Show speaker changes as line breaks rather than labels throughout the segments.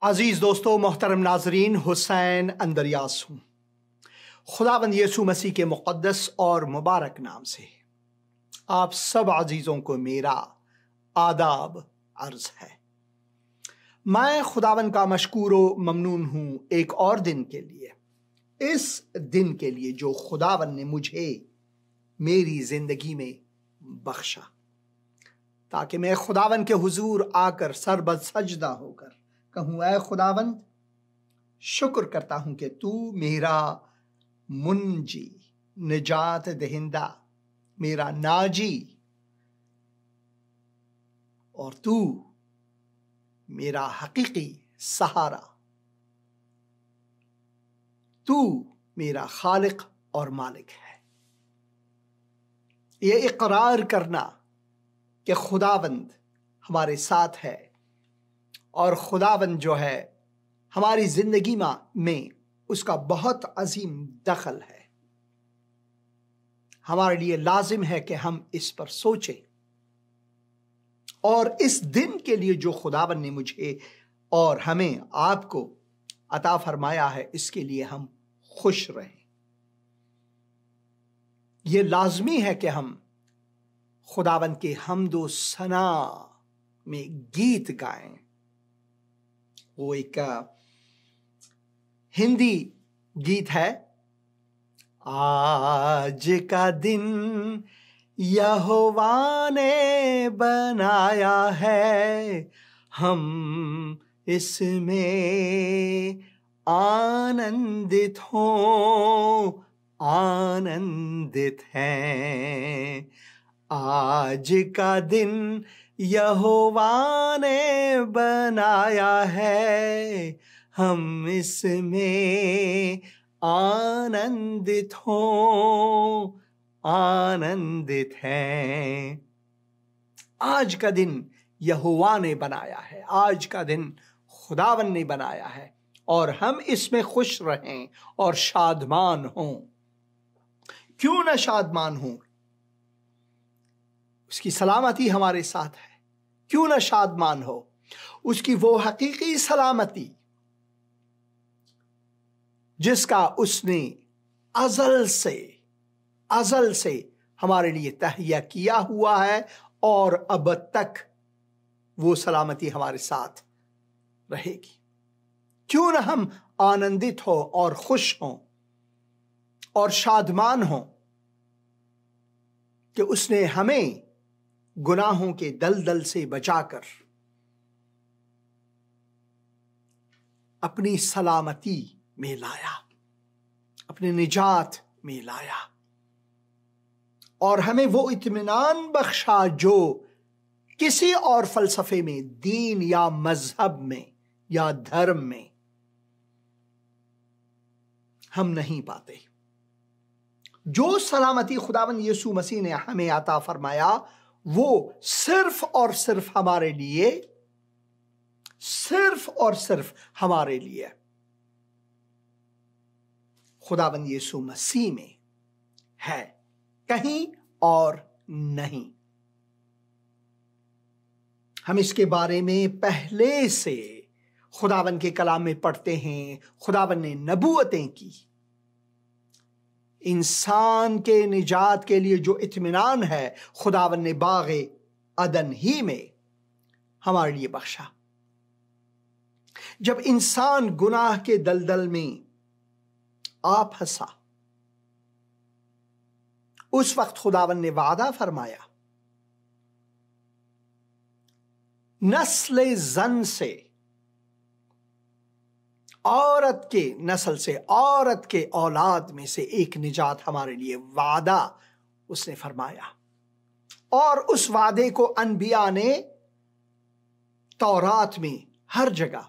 अजीज दोस्तों, मोहतरम नाजरीन, हुसैन अंदरियास हूं। खुदावंद यीशु मसीह के मुक़द्दस और मुबारक नाम से आप सब अजीजों को मेरा आदाब अर्ज है। मैं खुदावंद का मशकूर व ममनून हूं एक और दिन के लिए, इस दिन के लिए जो खुदावंद ने मुझे मेरी जिंदगी में बख्शा, ताकि मैं खुदावंद के हुजूर आकर सरबत सजदा होकर कहूं, ऐ खुदावंद, शुक्र करता हूं कि तू मेरा मुंजी, निजात दहिंदा, मेरा नाजी और तू मेरा हकीकी सहारा, तू मेरा खालिक और मालिक है। ये इकरार करना कि खुदावंद हमारे साथ है और खुदावंद जो है हमारी जिंदगी में उसका बहुत अजीम दखल है, हमारे लिए लाजिम है कि हम इस पर सोचें और इस दिन के लिए जो खुदावंद ने मुझे और हमें आपको अता फरमाया है, इसके लिए हम खुश रहें। यह लाजमी है कि हम खुदावंद के हम्दो सना में गीत गाएं। वो एक हिंदी गीत है, आज का दिन यहोवा ने बनाया है, हम इसमें आनंदित हों, आनंदित हैं। आज का दिन यहोवा ने बनाया है, हम इसमें आनंदित हों, आनंदित हैं। आज का दिन यहोवा ने बनाया है, आज का दिन खुदावन ने बनाया है और हम इसमें खुश रहें और शादमान हों। क्यों न शादमान हों? उसकी सलामती हमारे साथ है, क्यों न शादमान हो? उसकी वो हकीकी सलामती जिसका उसने अज़ल से हमारे लिए तहैया किया हुआ है और अब तक वो सलामती हमारे साथ रहेगी। क्यों न हम आनंदित हो और खुश हों और शादमान हों कि उसने हमें गुनाहों के दलदल से बचाकर अपनी सलामती में लाया, अपनी निजात में लाया और हमें वो इत्मीनान बख्शा जो किसी और फलसफे में, दीन या मजहब में या धर्म में हम नहीं पाते। जो सलामती खुदावंद यीशु मसीह ने हमें अता फरमाया, वो सिर्फ और सिर्फ हमारे लिए, सिर्फ और सिर्फ हमारे लिए खुदावंद यीशु मसीह में है, कहीं और नहीं। हम इसके बारे में पहले से खुदावंद के कलाम में पढ़ते हैं। खुदावंद ने नबूवतें की, इंसान के निजात के लिए जो इत्मीनान है खुदावंद ने बाग़े अदन ही में हमारे लिए बख्शा। जब इंसान गुनाह के दलदल में आ फंसा, उस वक्त खुदावंद ने वादा फरमाया, नस्ल जन से, औरत के नस्ल से, औरत के औलाद में से एक निजात हमारे लिए वादा उसने फरमाया। और उस वादे को अनबिया ने तौरात में हर जगह,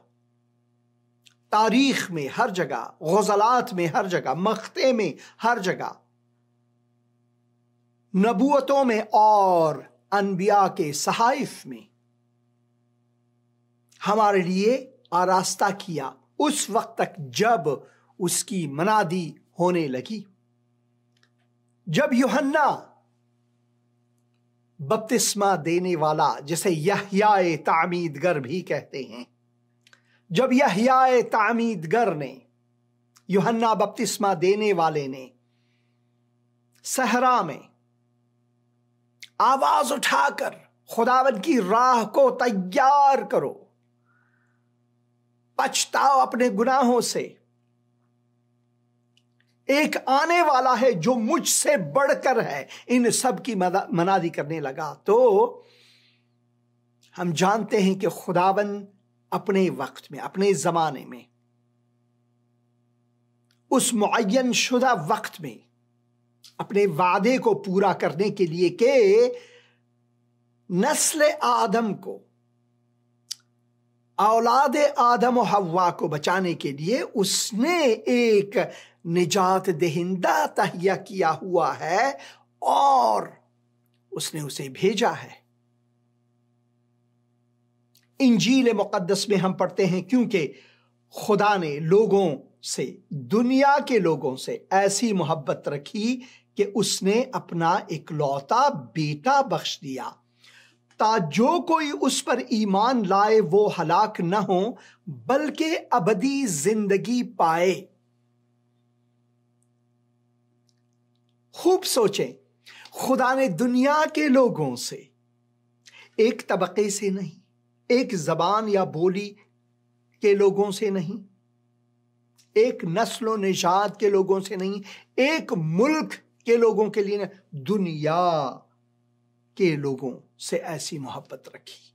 तारीख में हर जगह, ग़ज़लात में हर जगह, मख्ते में हर जगह, नबूवतों में और अनबिया के सहाइफ में हमारे लिए आरास्ता किया, उस वक्त तक जब उसकी मनादी होने लगी। जब यूहन्ना बपतिस्मा देने वाला, जिसे यहया तामीदगर भी कहते हैं, जब यहया तामीदगर ने, यूहन्ना बपतिस्मा देने वाले ने सहरा में आवाज उठाकर खुदावंद की राह को तैयार करो, पछताओ अपने गुनाहों से, एक आने वाला है जो मुझसे बढ़कर है, इन सब की मनादी करने लगा, तो हम जानते हैं कि खुदावंद अपने वक्त में, अपने जमाने में, उस मुअय्यन शुदा वक्त में अपने वादे को पूरा करने के लिए के नस्ल आदम को, औलाद आदम और हव्वा को बचाने के लिए उसने एक निजात देहिंदा तहिया किया हुआ है और उसने उसे भेजा है। इंजील मुकद्दस में हम पढ़ते हैं, क्योंकि खुदा ने लोगों से, दुनिया के लोगों से ऐसी मोहब्बत रखी कि उसने अपना इकलौता बेटा बख्श दिया, ता जो कोई उस पर ईमान लाए वो हलाक न हो बल्कि अबदी जिंदगी पाए। खूब सोचें, खुदा ने दुनिया के लोगों से, एक तबके से नहीं, एक जबान या बोली के लोगों से नहीं, एक नस्लो निशात के लोगों से नहीं, एक मुल्क के लोगों के लिए नहीं, दुनिया के लोगों से ऐसी मोहब्बत रखी,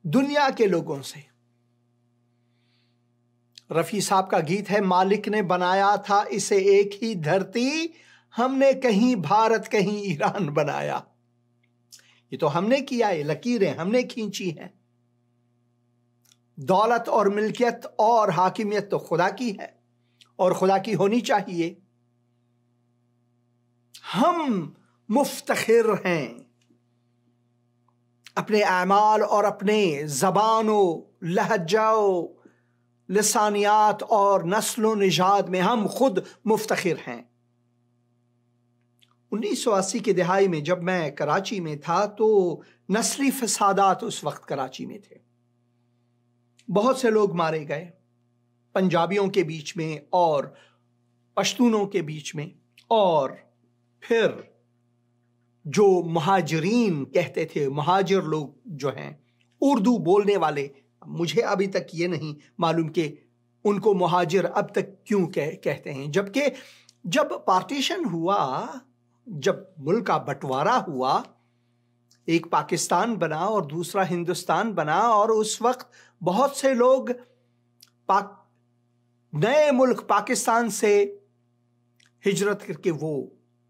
दुनिया के लोगों से। रफी साहब का गीत है, मालिक ने बनाया था इसे एक ही धरती, हमने कहीं भारत कहीं ईरान बनाया। ये तो हमने किया, ये लकीरें हमने खींची हैं। दौलत और मिल्कियत और हाकिमियत तो खुदा की है और खुदा की होनी चाहिए। हम मुफ्तखिर हैं अपने आमाल और अपने जबानों, लहजाओं, लिसानियात और नस्लों निजात में हम खुद मुफ्तखिर हैं। 1980 की दहाई में जब मैं कराची में था तो नस्ली फसादात उस वक्त कराची में थे। बहुत से लोग मारे गए, पंजाबियों के बीच में और पश्तूनों के बीच में, और फिर जो मुहाजिरीन कहते थे, मुहाजिर लोग जो हैं उर्दू बोलने वाले, मुझे अभी तक ये नहीं मालूम कि उनको मुहाजिर अब तक क्यों कहते हैं, जबकि जब पार्टीशन हुआ, जब मुल्क का बंटवारा हुआ, एक पाकिस्तान बना और दूसरा हिंदुस्तान बना, और उस वक्त बहुत से लोग नए मुल्क पाकिस्तान से हिजरत करके वो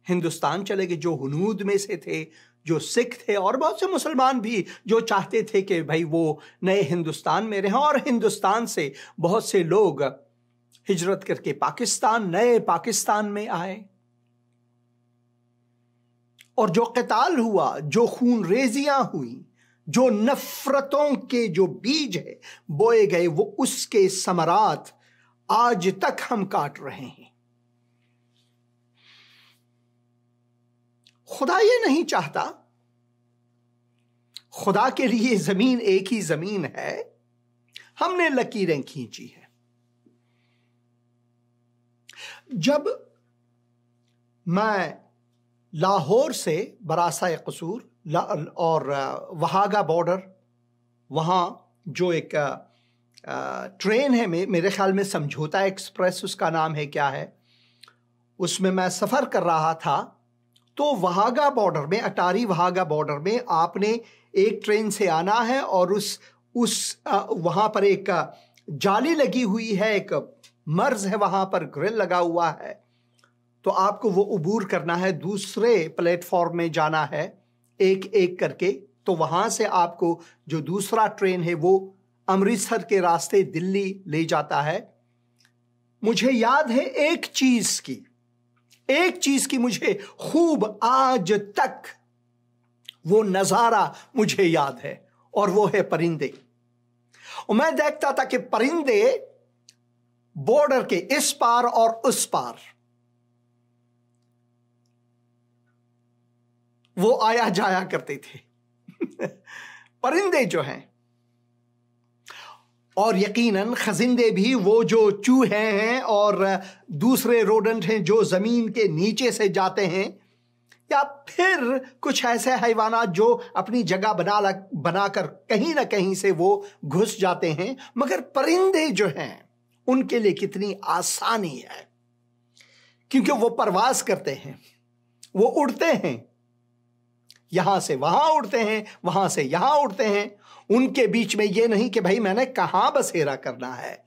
हिंदुस्तान चले गए, जो हुनूद में से थे, जो सिख थे, और बहुत से मुसलमान भी जो चाहते थे कि भाई वो नए हिंदुस्तान में रहें, और हिंदुस्तान से बहुत से लोग हिजरत करके पाकिस्तान, नए पाकिस्तान में आए। और जो क़िताल हुआ, जो खून रेजियां हुई, जो नफरतों के जो बीज है बोए गए, वो उसके समरात आज तक हम काट रहे हैं। खुदा ये नहीं चाहता, खुदा के लिए जमीन एक ही जमीन है, हमने लकीरें खींची है। जब मैं लाहौर से बरासा कसूर और वहागा बॉर्डर, वहाँ जो एक ट्रेन है, मेरे ख्याल में समझौता एक्सप्रेस उसका नाम है, क्या है, उसमें मैं सफ़र कर रहा था, तो वहागा बॉर्डर में, अटारी वहागा बॉर्डर में आपने एक ट्रेन से आना है और वहाँ पर एक जाली लगी हुई है, एक मर्ज है, वहाँ पर ग्रिल लगा हुआ है, तो आपको वो अबूर करना है, दूसरे प्लेटफॉर्म में जाना है एक एक करके। तो वहाँ से आपको जो दूसरा ट्रेन है वो अमृतसर के रास्ते दिल्ली ले जाता है। मुझे याद है एक चीज की मुझे खूब आज तक वो नजारा मुझे याद है, और वो है परिंदे। और मैं देखता था कि परिंदे बॉर्डर के इस पार और उस पार वो आया जाया करते थे परिंदे जो हैं। और यकीनन खजिंदे भी, वो जो चूहे हैं और दूसरे रोडेंट हैं जो जमीन के नीचे से जाते हैं, या फिर कुछ ऐसे हैवानात जो अपनी जगह बनाकर कहीं ना कहीं से वो घुस जाते हैं, मगर परिंदे जो हैं उनके लिए कितनी आसानी है, क्योंकि वो परवाज करते हैं, वो उड़ते हैं, यहां से वहां उड़ते हैं, वहां से यहां उड़ते हैं। उनके बीच में ये नहीं कि भाई मैंने कहां बसेरा करना है,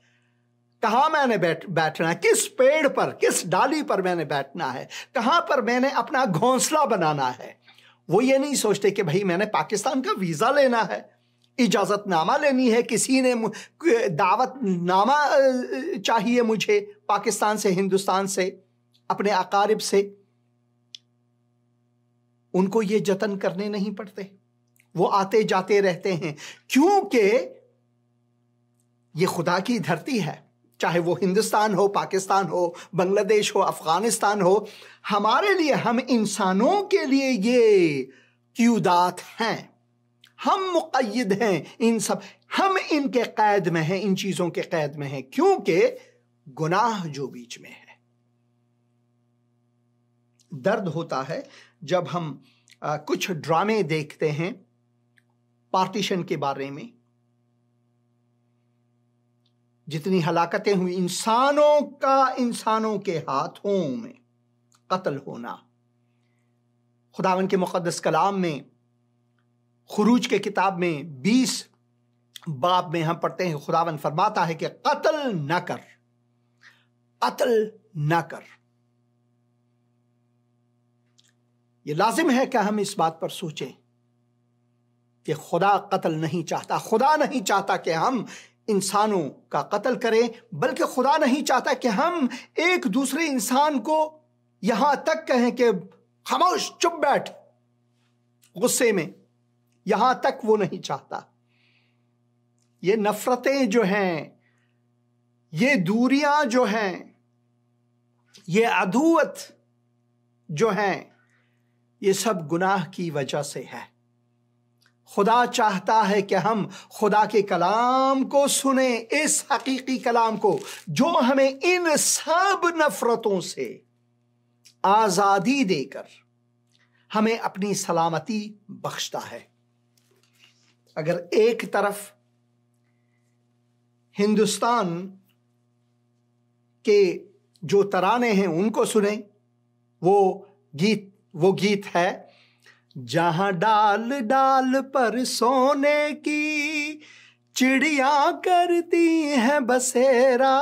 कहां मैंने बैठना है, किस पेड़ पर, किस डाली पर मैंने बैठना है, कहां पर मैंने अपना घोंसला बनाना है। वो ये नहीं सोचते कि भाई मैंने पाकिस्तान का वीजा लेना है, इजाजतनामा लेनी है, किसी ने दावतनामा चाहिए मुझे पाकिस्तान से, हिंदुस्तान से, अपने अकारिब से। उनको ये जतन करने नहीं पड़ते, वो आते जाते रहते हैं, क्योंकि ये खुदा की धरती है। चाहे वो हिंदुस्तान हो, पाकिस्तान हो, बांग्लादेश हो, अफगानिस्तान हो, हमारे लिए, हम इंसानों के लिए ये क्यूदात हैं, हम मुक़य्यद हैं इन सब, हम इनके कैद में हैं, इन चीजों के कैद में हैं, क्योंकि गुनाह जो बीच में है। दर्द होता है जब हम कुछ ड्रामे देखते हैं पार्टीशन के बारे में, जितनी हलाकतें हुई, इंसानों के हाथों में कत्ल होना। खुदावन के मुक़द्दस कलाम में, खुरूज के किताब में 20 बाब में हम पढ़ते हैं, खुदावन फरमाता है कि कत्ल न कर, कत्ल न कर। ये लाजिम है कि हम इस बात पर सोचें कि खुदा कत्ल नहीं चाहता। खुदा नहीं चाहता कि हम इंसानों का कत्ल करें, बल्कि खुदा नहीं चाहता कि हम एक दूसरे इंसान को यहां तक कहें कि खामोश, चुप बैठ, गुस्से में, यहां तक वो नहीं चाहता। ये नफरतें जो हैं, ये दूरियां जो हैं, ये अदुवत जो हैं, ये सब गुनाह की वजह से है। खुदा चाहता है कि हम खुदा के कलाम को सुने, इस हकीकी कलाम को जो हमें इन सब नफरतों से आजादी देकर हमें अपनी सलामती बख्शता है। अगर एक तरफ हिंदुस्तान के जो तराने हैं उनको सुने, वो गीत है, जहां डाल डाल पर सोने की चिड़िया करती हैं बसेरा,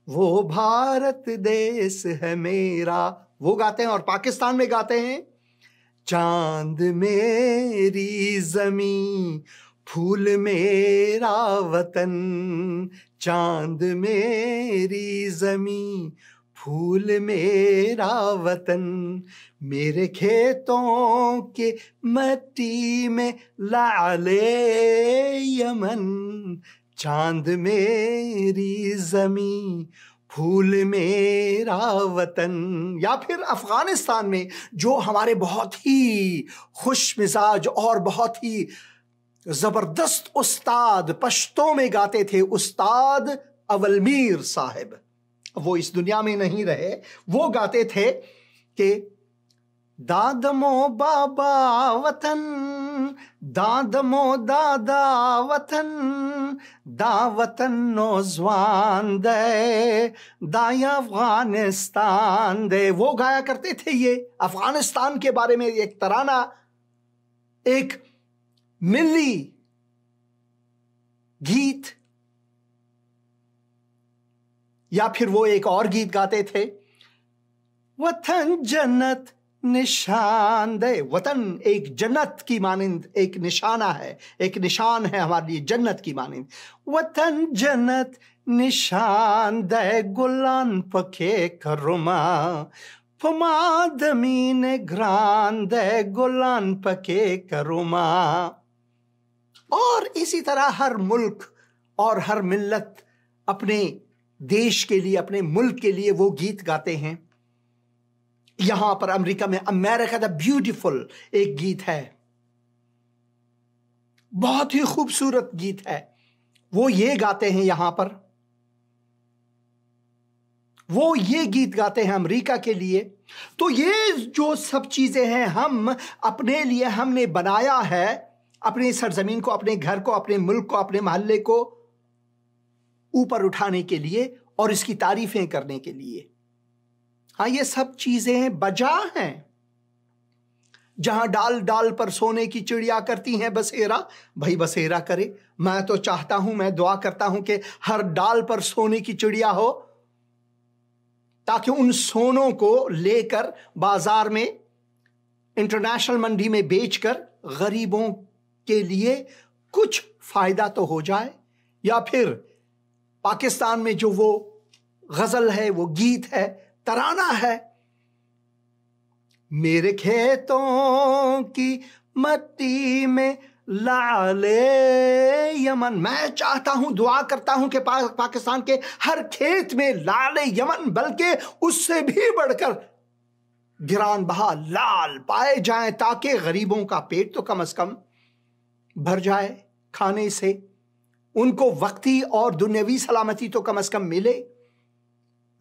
वो भारत देश है मेरा, वो गाते हैं। और पाकिस्तान में गाते हैं, चांद मेरी ज़मीं, फूल मेरा वतन, चांद मेरी ज़मीं, फूल मेरा वतन, मेरे खेतों के मिट्टी में लाले यमन, चांद मेरी ज़मीं, फूल मेरा वतन। या फिर अफगानिस्तान में जो हमारे बहुत ही खुश मिजाज और बहुत ही जबरदस्त उस्ताद पश्तो में गाते थे, उस्ताद अवलमीर साहिब, वो इस दुनिया में नहीं रहे, वो गाते थे कि दादमो बाबा वतन, दादमो दादा वतन, दा वतन नौजवान दे, दाया अफगानिस्तान दे। वो गाया करते थे ये अफगानिस्तान के बारे में एक तराना, एक मिली गीत। या फिर वो एक और गीत गाते थे, वतन जन्नत निशान दे। वतन एक जन्नत की मानिंद एक निशाना है, एक निशान है हमारे लिए जन्नत की मानिंद। वतन जन्नत निशान दे, गुलान पके करुमा, फमादमीन ग्रान दे, गुलान पके करुमा। और इसी तरह हर मुल्क और हर मिल्लत अपने देश के लिए, अपने मुल्क के लिए वो गीत गाते हैं। यहां पर अमेरिका में अमेरिका द ब्यूटीफुल एक गीत है, बहुत ही खूबसूरत गीत है। वो ये गाते हैं यहां पर, वो ये गीत गाते हैं अमेरिका के लिए। तो ये जो सब चीजें हैं हम अपने लिए हमने बनाया है, अपनी सरजमीन को, अपने घर को, अपने मुल्क को, अपने मोहल्ले को ऊपर उठाने के लिए और इसकी तारीफें करने के लिए। हाँ, ये सब चीजें बजा हैं। जहां डाल डाल पर सोने की चिड़िया करती हैं बसेरा, भाई बसेरा करे। मैं तो चाहता हूं, मैं दुआ करता हूं कि हर डाल पर सोने की चिड़िया हो, ताकि उन सोनों को लेकर बाजार में, इंटरनेशनल मंडी में बेचकर गरीबों के लिए कुछ फायदा तो हो जाए। या फिर पाकिस्तान में जो वो गजल है, वो गीत है, तराना है, मेरे खेतों की मट्टी में लाले यमन। मैं चाहता हूं, दुआ करता हूं कि पाकिस्तान के हर खेत में लाले यमन, बल्कि उससे भी बढ़कर गिरान बहा लाल पाए जाएं, ताकि गरीबों का पेट तो कम से कम भर जाए खाने से, उनको वक्ती और दुनियावी सलामती तो कम से कम मिले,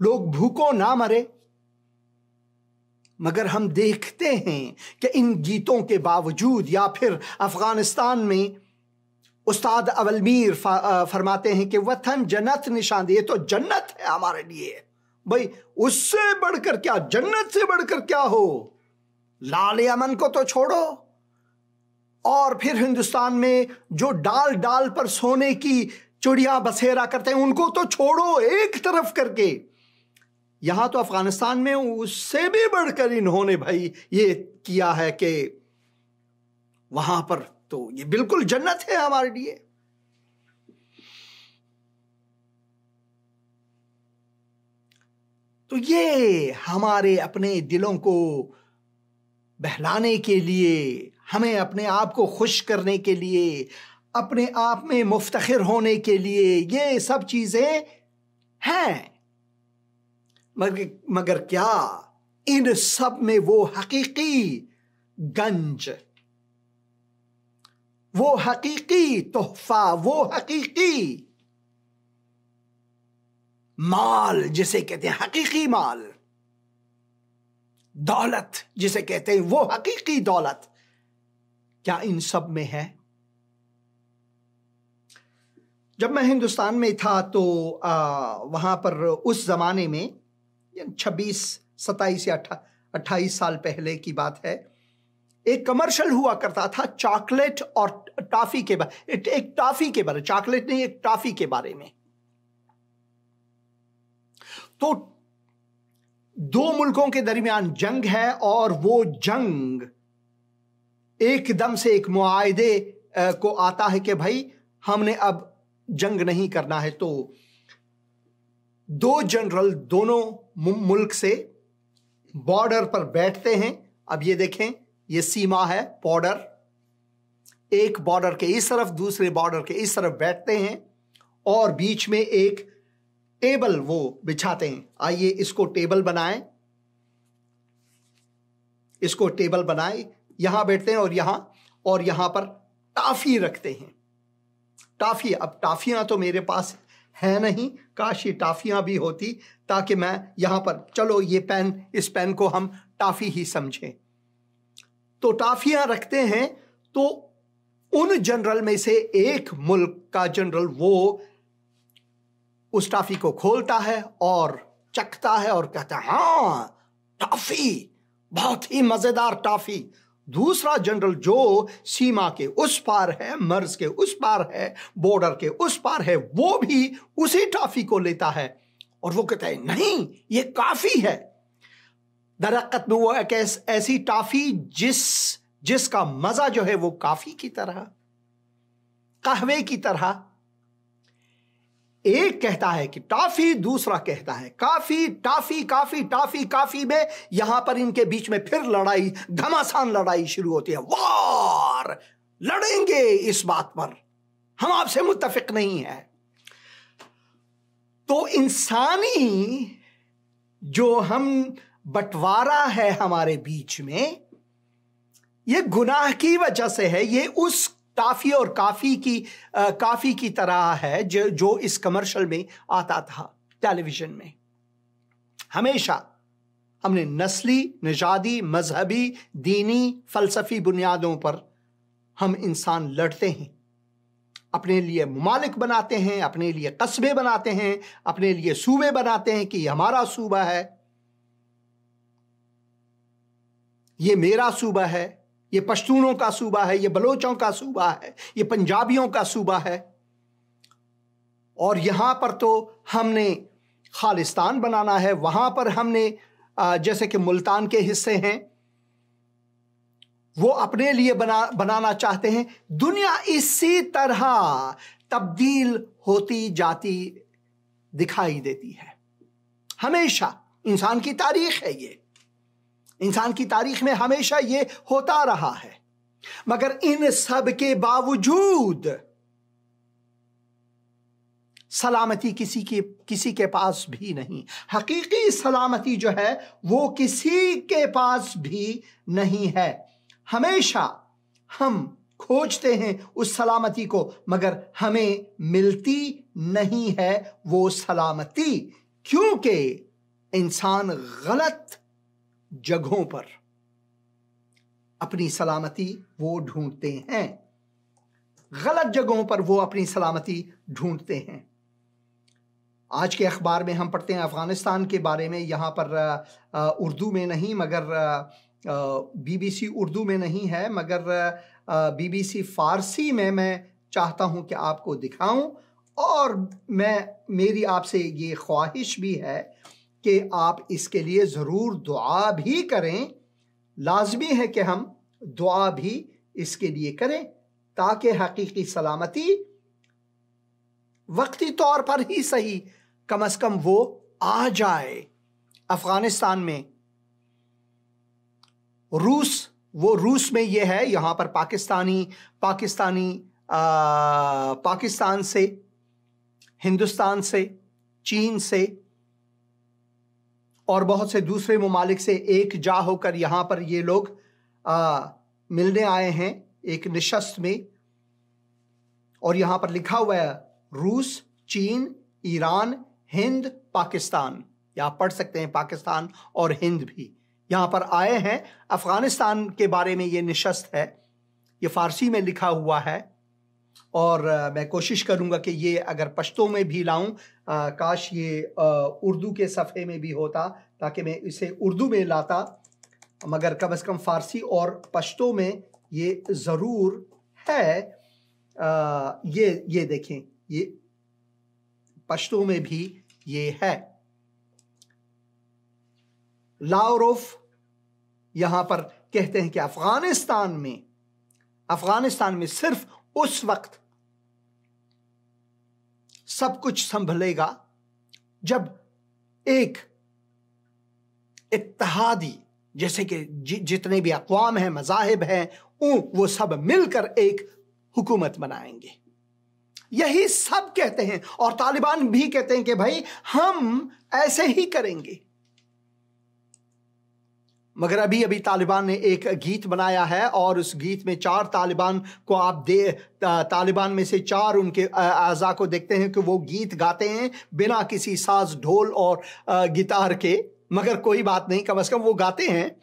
लोग भूखों ना मरे। मगर हम देखते हैं कि इन गीतों के बावजूद, या फिर अफगानिस्तान में उस्ताद अवल मीर फरमाते हैं कि वतन जन्नत निशान दे, ये तो जन्नत है हमारे लिए। भाई उससे बढ़कर क्या, जन्नत से बढ़कर क्या हो? लाल अमन को तो छोड़ो, और फिर हिंदुस्तान में जो डाल डाल पर सोने की चिड़िया बसेरा करते हैं उनको तो छोड़ो एक तरफ करके। यहां तो अफगानिस्तान में उससे भी बढ़कर इन्होंने भाई ये किया है कि वहां पर तो ये बिल्कुल जन्नत है हमारे लिए। तो ये हमारे अपने दिलों को बहलाने के लिए, हमें अपने आप को खुश करने के लिए, अपने आप में मुफ्तखिर होने के लिए ये सब चीजें हैं। मगर क्या इन सब में वो हकीकी गंज, वो हकीकी तोहफा, वो हकीकी माल जिसे कहते हैं हकीकी माल, दौलत जिसे कहते हैं वो हकीकी दौलत, क्या इन सब में है? जब मैं हिंदुस्तान में था तो वहां पर उस जमाने में 26, 27 या 28 साल पहले की बात है, एक कमर्शियल हुआ करता था चॉकलेट और टॉफी के बारे, एक टॉफी के बारे, चॉकलेट नहीं, एक टॉफी के बारे में। तो दो मुल्कों के दरमियान जंग है और वो जंग एकदम से एक मुआहदे को आता है कि भाई हमने अब जंग नहीं करना है। तो दो जनरल दोनों मुल्क से बॉर्डर पर बैठते हैं। अब ये देखें, ये सीमा है, बॉर्डर, एक बॉर्डर के इस तरफ, दूसरे बॉर्डर के इस तरफ बैठते हैं और बीच में एक टेबल वो बिछाते हैं। आइए इसको टेबल बनाएं, इसको टेबल बनाएं, यहां बैठते हैं और यहां पर टॉफी रखते हैं। टॉफी, अब टॉफियां तो मेरे पास है नहीं, काश ये टॉफियां भी होती ताकि मैं यहां पर, चलो ये पेन, इस पेन को हम टॉफी ही समझें। तो टॉफियां रखते हैं। तो उन जनरल में से एक मुल्क का जनरल वो उस टॉफी को खोलता है और चखता है और कहता है हाँ टॉफी, बहुत ही मजेदार टॉफी। दूसरा जनरल जो सीमा के उस पार है, मर्ज के उस पार है, बॉर्डर के उस पार है, वो भी उसी टॉफी को लेता है और वो कहता है नहीं ये काफी है। दरअसल में वो एक ऐसी टॉफी जिसका मजा जो है वो काफी की तरह, कहवे की तरह। एक कहता है कि टॉफी, दूसरा कहता है काफी। टॉफी काफी, टॉफी काफी में यहां पर इनके बीच में फिर लड़ाई, घमासान लड़ाई शुरू होती है। वार, लड़ेंगे इस बात पर, हम आपसे मुत्तफिक नहीं है। तो इंसानी जो हम बंटवारा है हमारे बीच में, ये गुनाह की वजह से है, ये उस टाफी और काफी की तरह है जो इस कमर्शियल में आता था टेलीविजन में। हमेशा हमने नस्ली, निजादी, मजहबी, दीनी, फलसफी बुनियादों पर हम इंसान लड़ते हैं, अपने लिए ममालिक बनाते हैं, अपने लिए कस्बे बनाते हैं, अपने लिए सूबे बनाते हैं कि हमारा सूबा है, ये मेरा सूबा है, ये पश्तूनों का सूबा है, ये बलोचों का सूबा है, ये पंजाबियों का सूबा है। और यहां पर तो हमने खालिस्तान बनाना है, वहां पर हमने जैसे कि मुल्तान के हिस्से हैं वो अपने लिए बनाना चाहते हैं। दुनिया इसी तरह तब्दील होती जाती दिखाई देती है। हमेशा इंसान की तारीख है, ये इंसान की तारीख में हमेशा ये होता रहा है। मगर इन सब के बावजूद सलामती किसी के पास भी नहीं। हकीकी सलामती जो है वो किसी के पास भी नहीं है। हमेशा हम खोजते हैं उस सलामती को, मगर हमें मिलती नहीं है वो सलामती, क्योंकि इंसान गलत जगहों पर अपनी सलामती वो ढूंढते हैं, गलत जगहों पर वो अपनी सलामती ढूंढते हैं। आज के अखबार में हम पढ़ते हैं अफगानिस्तान के बारे में, यहाँ पर उर्दू में नहीं मगर BBC उर्दू में नहीं है, मगर BBC फारसी में मैं चाहता हूँ कि आपको दिखाऊं। और मेरी आपसे ये ख्वाहिश भी है कि आप इसके लिए ज़रूर दुआ भी करें। लाजमी है कि हम दुआ भी इसके लिए करें ताकि हकीकी सलामती वक्ती तौर पर ही सही कम से कम वो आ जाए। अफगानिस्तान में रूस में ये है, यहां पर पाकिस्तान से, हिंदुस्तान से, चीन से और बहुत से दूसरे ममालिक से एक जा होकर यहां पर ये लोग मिलने आए हैं एक निशस्त में। और यहां पर लिखा हुआ है रूस, चीन, ईरान, हिंद, पाकिस्तान। या आप पढ़ सकते हैं पाकिस्तान और हिंद भी यहां पर आए हैं। अफगानिस्तान के बारे में ये निशस्त है, ये फारसी में लिखा हुआ है और मैं कोशिश करूंगा कि ये अगर पश्तो में भी लाऊं, काश ये उर्दू के सफ़े में भी होता ताकि मैं इसे उर्दू में लाता, मगर कम से कम फारसी और पश्तो में ये ज़रूर है। ये देखें, ये पश्तो में भी ये है। लावरोफ यहां पर कहते हैं कि अफगानिस्तान में सिर्फ उस वक्त सब कुछ संभलेगा जब एक इत्तेहादी, जैसे कि जितने भी अक़वाम हैं, मज़ाहिब हैं, वो सब मिलकर एक हुकूमत बनाएंगे। यही सब कहते हैं और तालिबान भी कहते हैं कि भाई हम ऐसे ही करेंगे। मगर अभी तालिबान ने एक गीत बनाया है और उस गीत में 4 तालिबान को आप तालिबान में से 4 उनके आज़ा को देखते हैं कि वो गीत गाते हैं बिना किसी साज, ढोल और गिटार के। मगर कोई बात नहीं, कम से कम वो गाते हैं।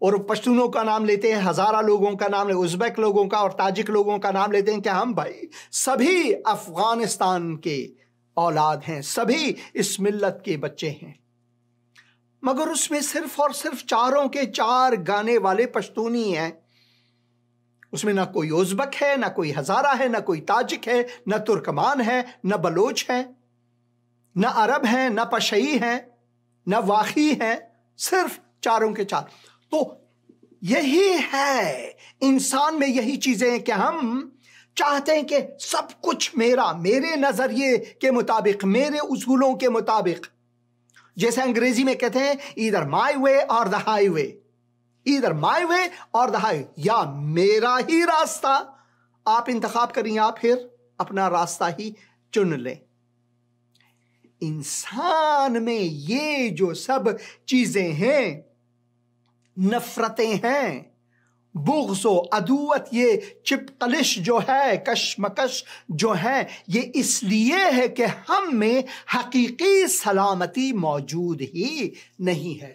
और पश्तूनों का नाम लेते हैं, हज़ारा लोगों का नाम, उज़्बेक लोगों का और ताजिक लोगों का नाम लेते हैं कि हम भाई सभी अफगानिस्तान के औलाद हैं, सभी इस मिल्लत के बच्चे हैं। मगर उसमें सिर्फ और सिर्फ 4 के 4 गाने वाले पश्तूनी हैं। उसमें ना कोई उज़्बेक है, ना कोई हज़ारा है, ना कोई ताजिक है, ना तुर्कमान है, ना बलोच है, ना अरब है, ना पशई है, ना वाखी है, सिर्फ 4 के 4। तो यही है इंसान में, यही चीजें हैं कि हम चाहते हैं कि सब कुछ मेरे नजरिए के मुताबिक, मेरे उसूलों के मुताबिक, जैसे अंग्रेजी में कहते हैं ईदर माई वे और द हाईवे, ईदर माई वे और द हाईवे, या मेरा ही रास्ता आप इंतखाब करें या फिर अपना रास्ता ही चुन लें। इंसान में ये जो सब चीजें हैं, नफरतें हैं, बुग़्ज़ो अदुवत, ये चिपकलिश जो है, कशमकश जो है, ये इसलिए है कि हम में हकीकी सलामती मौजूद ही नहीं है।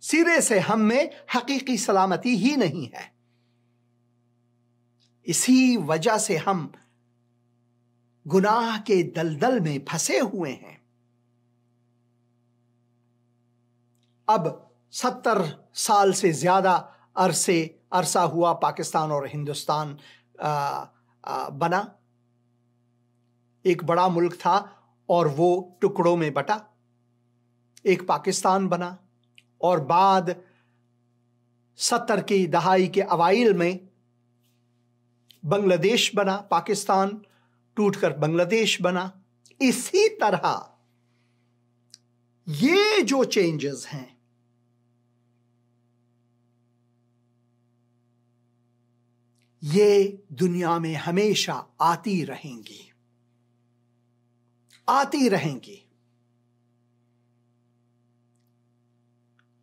सिरे से हम में हकीकी सलामती ही नहीं है। इसी वजह से हम गुनाह के दलदल में फंसे हुए हैं। अब 70 साल से ज्यादा अरसा हुआ पाकिस्तान और हिंदुस्तान बना। एक बड़ा मुल्क था और वो टुकड़ों में बटा, एक पाकिस्तान बना। और बाद 70 की दहाई के अवाइल में बांग्लादेश बना, पाकिस्तान टूटकर बांग्लादेश बना। इसी तरह ये जो चेंजेस हैं, ये दुनिया में हमेशा आती रहेंगी।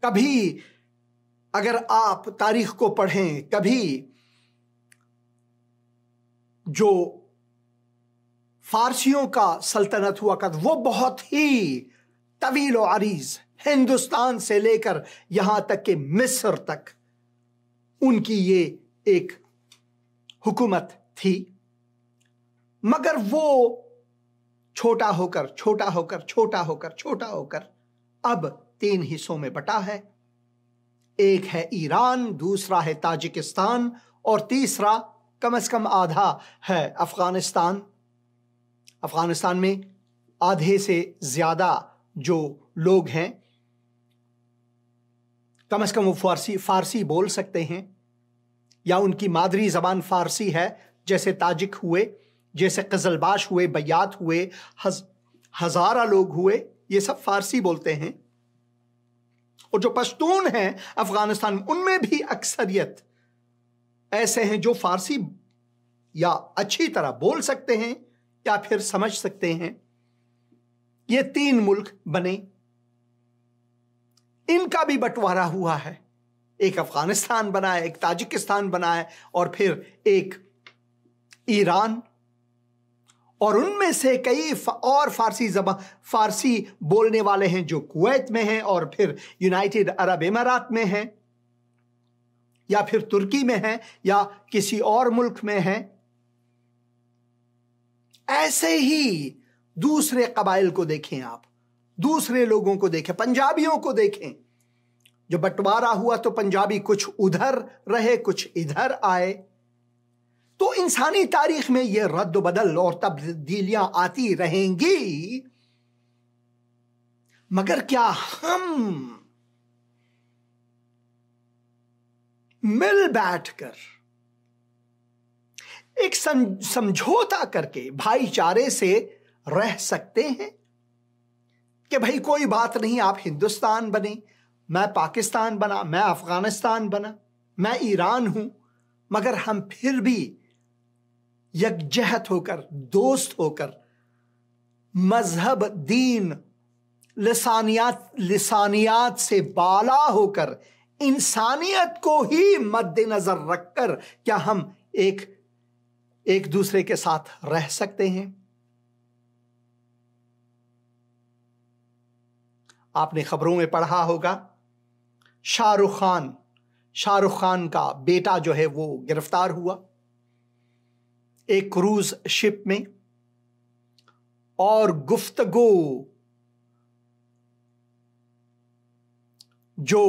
कभी अगर आप तारीख को पढ़ें, कभी जो फारसियों का सल्तनत हुआ करता, वो बहुत ही तवील और अरीज, हिंदुस्तान से लेकर यहां तक कि मिस्र तक उनकी ये एक हुकूमत थी। मगर वो छोटा होकर अब 3 हिस्सों में बटा है। एक है ईरान, दूसरा है ताजिकिस्तान और तीसरा कम से कम आधा है अफगानिस्तान। अफगानिस्तान में आधे से ज्यादा जो लोग हैं, कम से कम वो फारसी बोल सकते हैं या उनकी मादरी जबान फारसी है। जैसे ताजिक हुए, जैसे कजलबाश हुए, बयात हुए, हजारा लोग हुए, ये सब फारसी बोलते हैं। और जो पश्तून हैं अफगानिस्तान में, उनमें भी अक्सरियत ऐसे हैं जो फारसी या अच्छी तरह बोल सकते हैं या फिर समझ सकते हैं। ये 3 मुल्क बने, इनका भी बंटवारा हुआ है। एक अफगानिस्तान बना है, एक ताजिकिस्तान बना है और फिर एक ईरान। और उनमें से कई और फारसी बोलने वाले हैं जो कुवैत में हैं और फिर यूनाइटेड अरब इमारात में हैं या फिर तुर्की में हैं या किसी और मुल्क में हैं। ऐसे ही दूसरे कबाइल को देखें आप, दूसरे लोगों को देखें, पंजाबियों को देखें। जो बंटवारा हुआ तो पंजाबी कुछ उधर रहे, कुछ इधर आए। तो इंसानी तारीख में यह रद्द बदल और तब्दीलियां आती रहेंगी। मगर क्या हम मिल बैठकर एक समझौता करके भाईचारे से रह सकते हैं कि भाई कोई बात नहीं, आप हिंदुस्तान बने, मैं पाकिस्तान बना, मैं अफगानिस्तान बना, मैं ईरान हूं, मगर हम फिर भी यकजहत होकर, दोस्त होकर, मजहब, दीन, लिसानियात से बाला होकर, इंसानियत को ही मद्देनजर रखकर क्या हम एक दूसरे के साथ रह सकते हैं? आपने खबरों में पढ़ा होगा, शाहरुख खान का बेटा जो है वो गिरफ्तार हुआ एक क्रूज शिप में, और गुफ्तगू जो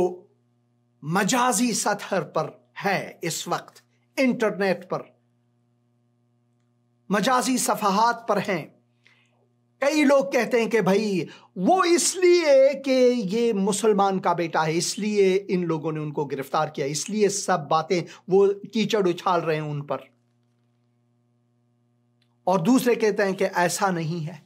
मजाजी सतह पर है इस वक्त, इंटरनेट पर, मजाजी सफहात पर हैं। कई लोग कहते हैं कि भाई वो इसलिए कि ये मुसलमान का बेटा है, इसलिए इन लोगों ने उनको गिरफ्तार किया, इसलिए सब बातें वो कीचड़ उछाल रहे हैं उन पर। और दूसरे कहते हैं कि ऐसा नहीं है।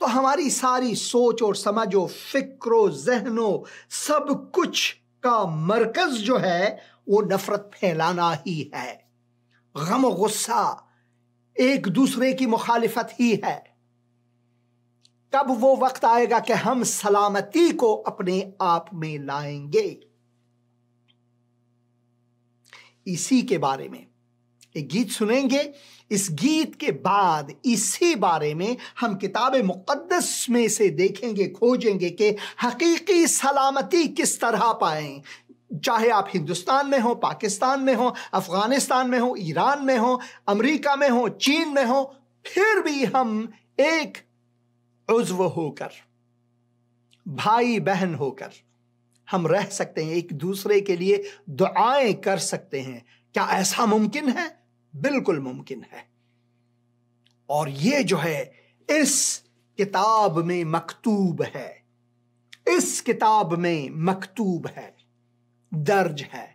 तो हमारी सारी सोच और समझ और फिक्रो जहनो सब कुछ का मरकज जो है वो नफरत फैलाना ही है, गम गुस्सा, एक दूसरे की मुखालिफत ही है। कब वो वक्त आएगा कि हम सलामती को अपने आप में लाएंगे? इसी के बारे में एक गीत सुनेंगे। इस गीत के बाद इसी बारे में हम किताब मुक़द्दस में से देखेंगे, खोजेंगे कि हकीकी सलामती किस तरह पाएं। चाहे आप हिंदुस्तान में हो, पाकिस्तान में हो, अफगानिस्तान में हो, ईरान में हो, अमेरिका में हो, चीन में हो, फिर भी हम एक उज़्व होकर, भाई बहन होकर हम रह सकते हैं, एक दूसरे के लिए दुआएं कर सकते हैं। क्या ऐसा मुमकिन है? बिल्कुल मुमकिन है। और ये जो है इस किताब में मकतूब है, इस किताब में मकतूब है, दर्ज है।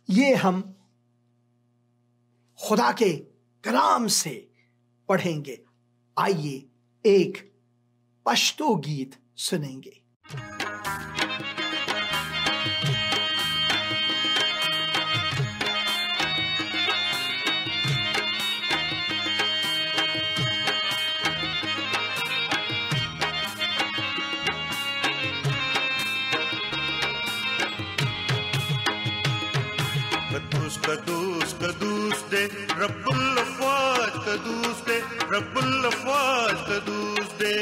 ये हम खुदा के कलाम से पढ़ेंगे। आइए एक पश्तो गीत सुनेंगे।
कदूस कदूस दे रब्बुल अफ़वाज, कदूस दे रब्बुल अफ़वाज, कदूस दे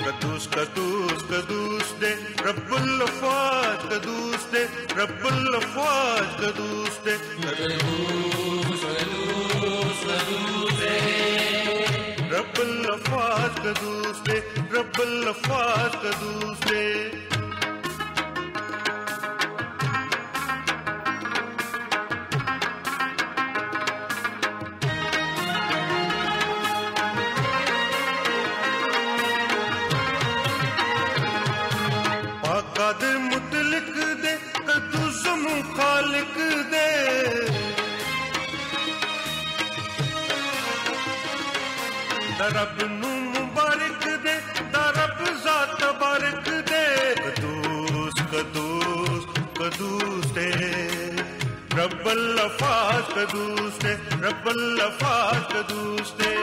कदूस कदूस कदूस दे रब्बुल अफ़वाज, कदूस दे रब्बुल अफ़वाज, कदूस दे कदूस कदूस कदूस दे रब्बुल अफ़वाज, कदूस दे रब्बुल अफ़वाज, कदूस दे। कादिर मुतलिक दे कदूस मुखालिक दे दरब नू मुबारक दे, दरब ज़ात बारक दे। कदूस कदूस कदूस दे रब्बुल अफ़वाज, कदूस दे रब्बुल अफ़वाज, कदूस दे।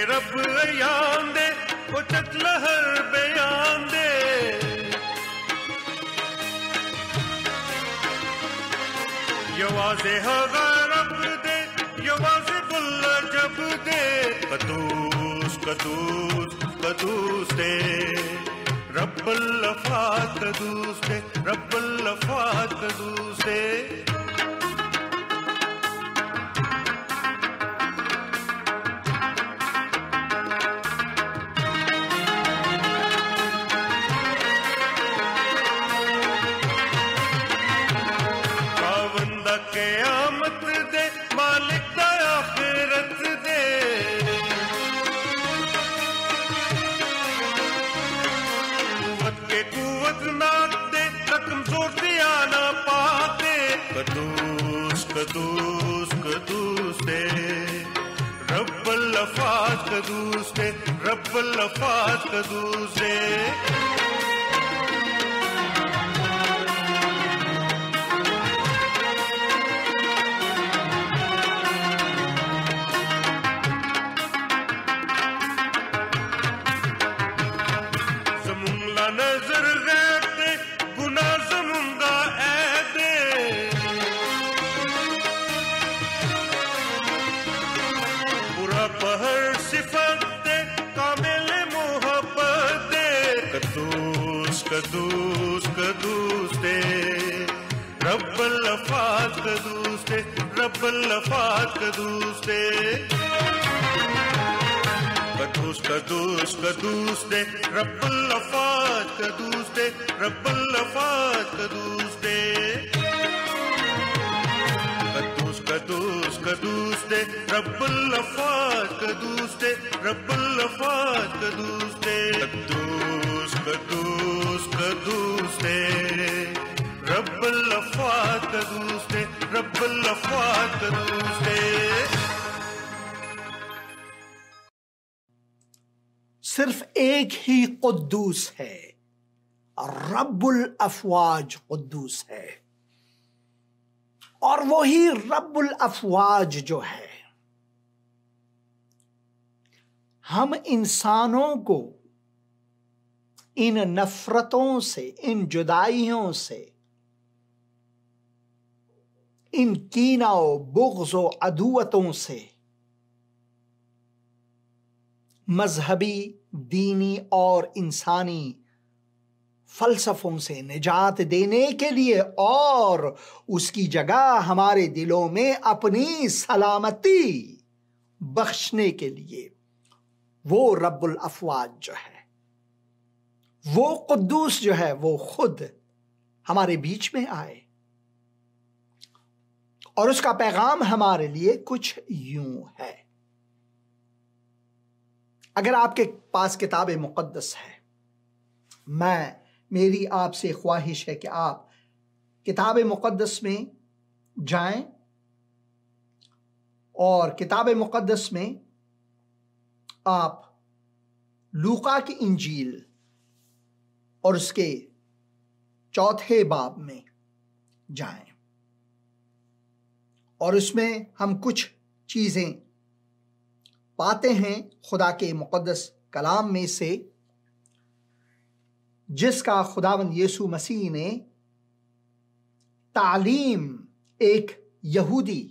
रब अयान दे वो चतलहर बयान दे, यवाज़े हगा रब दे, यवाज़े बुल्ला जब दे। कदूस कदूस कदूस दे रब्बुल अफ़वाज, कदूस दे रब्बुल अफ़वाज, कदूस दे। क़यामत दे मालिक दा आखिरत दे, कुव्वत के कुव्वत नात दे, कमजोर दिया ना पाते। कदूस कदूस कदूस दे रब्बुल अफ़वाज, कदूस दे रब्बुल अफ़वाज, कदूस दे। नजर गैर दे गुनाह ज़मुंदा ऐ दे, पूरा पहर सिफत दे कामिल मोहब्बत दे। कदूस कदूस कदूस दे रब्बुल अफ़वाज, कदूस दे रब्बुल अफ़वाज, कदूस दे। कदूस कदूस कदूस दे रब्बुल अफ़वाज, कदूस दे रब्बुल अफ़वाज, कदूस दे। कदूस कदूस कदूस दे रब्बुल अफ़वाज, कदूस दे रब्बुल अफ़वाज, कदूस दे। कदूस कदूस कदूस दे रब्बुल अफ़वाज, कदूस दे रब्बुल अफ़वाज, कदूस दे।
सिर्फ एक ही कुद्दूस है रब्बुल अफवाज कुद्दूस है। और वही रब्बुल अफवाज जो है, हम इंसानों को इन नफरतों से, इन जुदाइयों से, इन कीनाओ बुग़्ज़ो अदुवतों से मजहबी, दीनी और इंसानी फलसफों से निजात देने के लिए और उसकी जगह हमारे दिलों में अपनी सलामती बख्शने के लिए वो रब्बुल अफवाज जो है, वो कुद्दूस जो है, वो खुद हमारे बीच में आए। और उसका पैगाम हमारे लिए कुछ यूं है। अगर आपके पास किताब मुक़द्दस है, मेरी आपसे ख्वाहिश है कि आप किताब मुक़द्दस में जाएं और किताब मुक़द्दस में आप लूका की इंजील और उसके 4 बाब में जाएं और उसमें हम कुछ चीज़ें पाते हैं खुदा के मुक़द्दस कलाम में से, जिसका खुदावंद यीशु मसीह ने तालीम एक यहूदी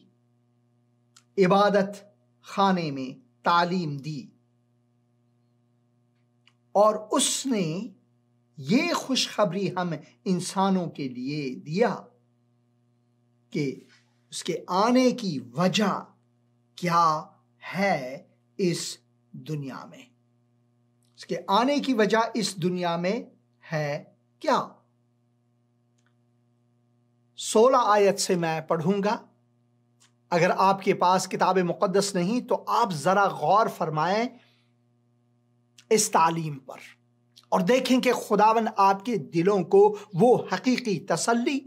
इबादत खाने में तालीम दी। और उसने ये खुशखबरी हम इंसानों के लिए दिया कि उसके आने की वजह क्या है इस दुनिया में। उसके आने की वजह इस दुनिया में है क्या। 16 आयत से मैं पढ़ूंगा। अगर आपके पास किताब मुक़द्दस नहीं तो आप जरा गौर फरमाएं इस तालीम पर और देखें कि खुदावन आपके दिलों को वो हकीकी तसल्ली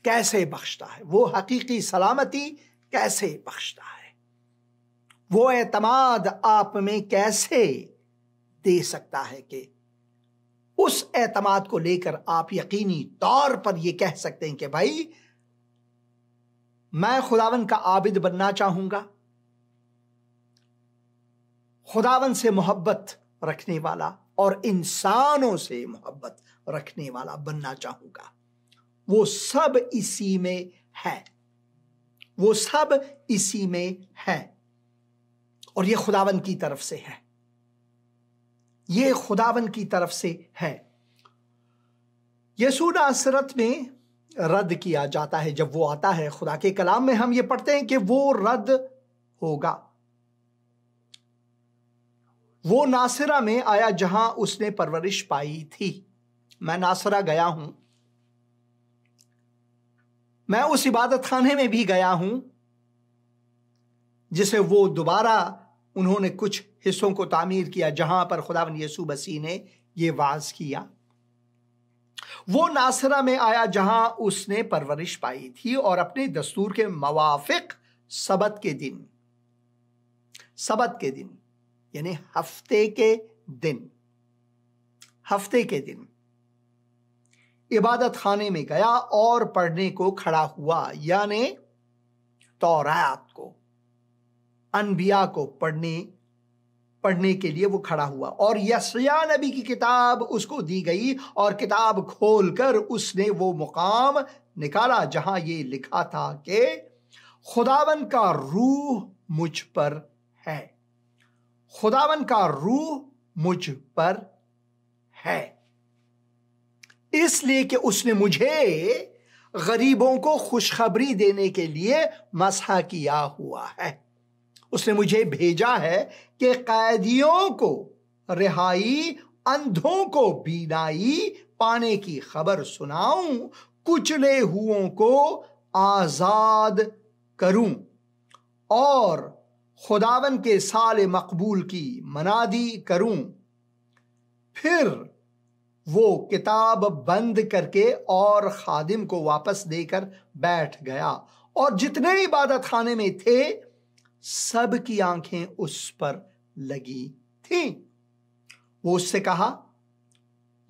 कैसे बख्शता है, वो हकीकी सलामती कैसे बख्शता है, वो एतमाद आप में कैसे दे सकता है कि उस एतमाद को लेकर आप यकीनी तौर पर यह कह सकते हैं कि भाई मैं खुदावन का आबिद बनना चाहूंगा, खुदावन से मोहब्बत रखने वाला और इंसानों से मोहब्बत रखने वाला बनना चाहूंगा। वो सब इसी में है, वो सब इसी में है और ये खुदावन की तरफ से है, ये खुदावन की तरफ से है। यीशु नासरत में रद्द किया जाता है जब वो आता है। खुदा के कलाम में हम ये पढ़ते हैं कि वो रद्द होगा। वो नासरा में आया जहां उसने परवरिश पाई थी। मैं नासरा गया हूं, मैं उस इबादत खाने में भी गया हूं जिसे वो दोबारा उन्होंने कुछ हिस्सों को तामीर किया जहां पर खुदावंद यीशु मसीह ने ये वाज किया। वो नासरा में आया जहां उसने परवरिश पाई थी और अपने दस्तूर के मुवाफिक सबत के दिन यानी हफ्ते के दिन इबादत खाने में गया और पढ़ने को खड़ा हुआ, यानी तौरात को, अनबिया को पढ़ने के लिए वो खड़ा हुआ। और यशायाह नबी की किताब उसको दी गई और किताब खोलकर उसने वो मुकाम निकाला जहां ये लिखा था कि खुदावन का रूह मुझ पर है, खुदावन का रूह मुझ पर है, इसलिए कि उसने मुझे गरीबों को खुशखबरी देने के लिए मसहा किया हुआ है। उसने मुझे भेजा है कि कैदियों को रिहाई, अंधों को बीनाई पाने की खबर सुनाऊं, कुचले हुओं को आजाद करूं और खुदावन के साल मकबूल की मनादी करूं। फिर वो किताब बंद करके और खादिम को वापस देकर बैठ गया और जितने इबादत खाने में थे सब की आंखें उस पर लगी थीं। वो उससे कहा,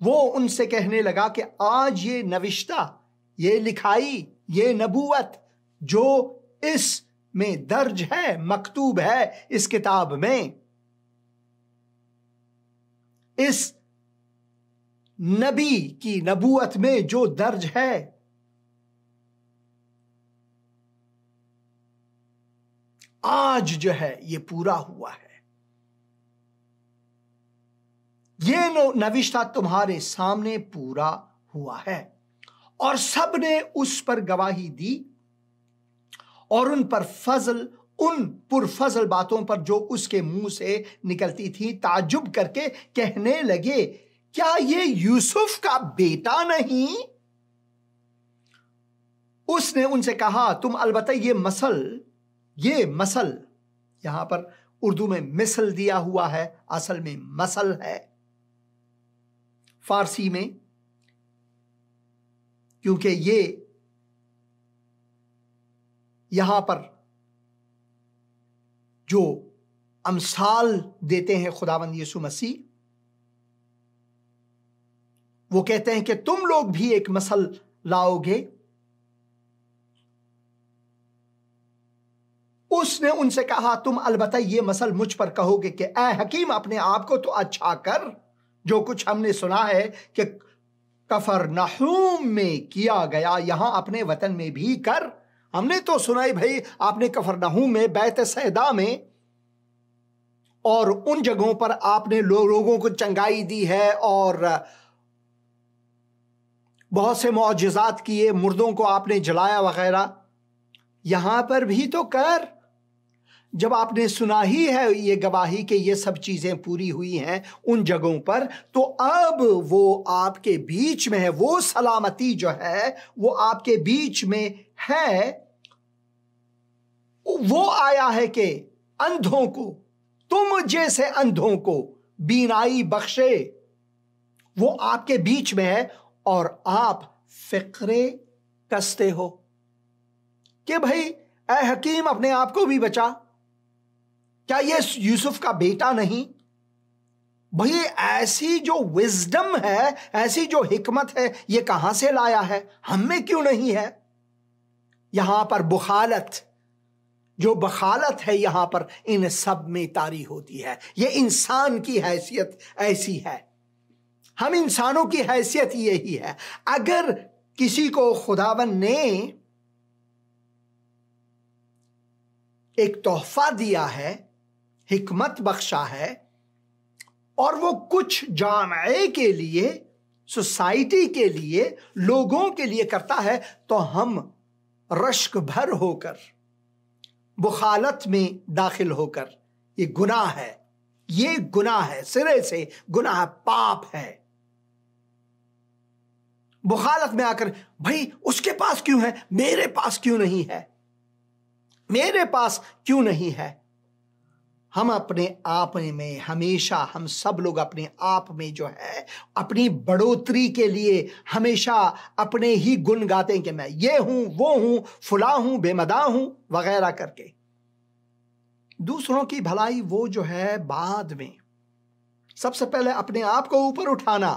वो उनसे कहने लगा कि आज ये नविश्ता, ये लिखाई, ये नबूवत जो इस में दर्ज है, मकतूब है इस किताब में, इस नबी की नबूवत में जो दर्ज है, आज जो है ये पूरा हुआ है। ये नविश्ता तुम्हारे सामने पूरा हुआ है। और सब ने उस पर गवाही दी और उन पर फजल, उन पुरफजल बातों पर जो उसके मुंह से निकलती थी ताज्जुब करके कहने लगे, क्या ये यूसुफ का बेटा नहीं? उसने उनसे कहा, तुम अलबत्ता ये मसल, यहां पर उर्दू में मिसल दिया हुआ है, असल में मसल है फारसी में, क्योंकि ये यहां पर जो अमसाल देते हैं खुदावंद यीशु मसीह, वो कहते हैं कि तुम लोग भी एक मसल लाओगे। उसने उनसे कहा, तुम अलबत्ता ये मसल मुझ पर कहोगे कि ऐ हकीम, अपने आप को तो अच्छा कर। जो कुछ हमने सुना है कि कफरनहूम में किया गया, यहां अपने वतन में भी कर। हमने तो सुना है भाई, आपने कफरनहूम में, बैत सैदा में और उन जगहों पर आपने लोगों को चंगाई दी है और बहुत से मौजज़ात किए, मुर्दों को आपने जलाया वगैरह। यहां पर भी तो कर। जब आपने सुना ही है ये गवाही कि ये सब चीजें पूरी हुई हैं उन जगहों पर, तो अब वो आपके बीच में है, वो सलामती जो है वो आपके बीच में है। वो आया है कि अंधों को, तुम जैसे अंधों को बीनाई बख्शे। वो आपके बीच में है और आप फिक्रे कसते हो कि भाई ऐ हकीम, अपने आप को भी बचा। क्या ये यूसुफ का बेटा नहीं? भाई ऐसी जो विजडम है, ऐसी जो हिकमत है, ये कहां से लाया है? हम में क्यों नहीं है? यहां पर बुखालत, जो बखालत है यहां पर इन सब में तारी होती है। ये इंसान की हैसियत ऐसी है, हम इंसानों की हैसियत यही है। अगर किसी को खुदावन ने एक तोहफा दिया है, हिकमत बख्शा है, और वो कुछ जामे के लिए, सोसाइटी के लिए, लोगों के लिए करता है, तो हम रश्क भर होकर, बुखालत में दाखिल होकर, ये गुनाह है, ये गुनाह है, सिरे से गुनाह, पाप है। बुखालत में आकर भाई उसके पास क्यों है, मेरे पास क्यों नहीं है, मेरे पास क्यों नहीं है। हम अपने आप में हमेशा, हम सब लोग अपने आप में जो है अपनी बढ़ोतरी के लिए हमेशा अपने ही गुण गाते हैं कि मैं ये हूं, वो हूं, फुला हूं, बेमदा हूं वगैरह करके। दूसरों की भलाई वो जो है बाद में, सबसे पहले अपने आप को ऊपर उठाना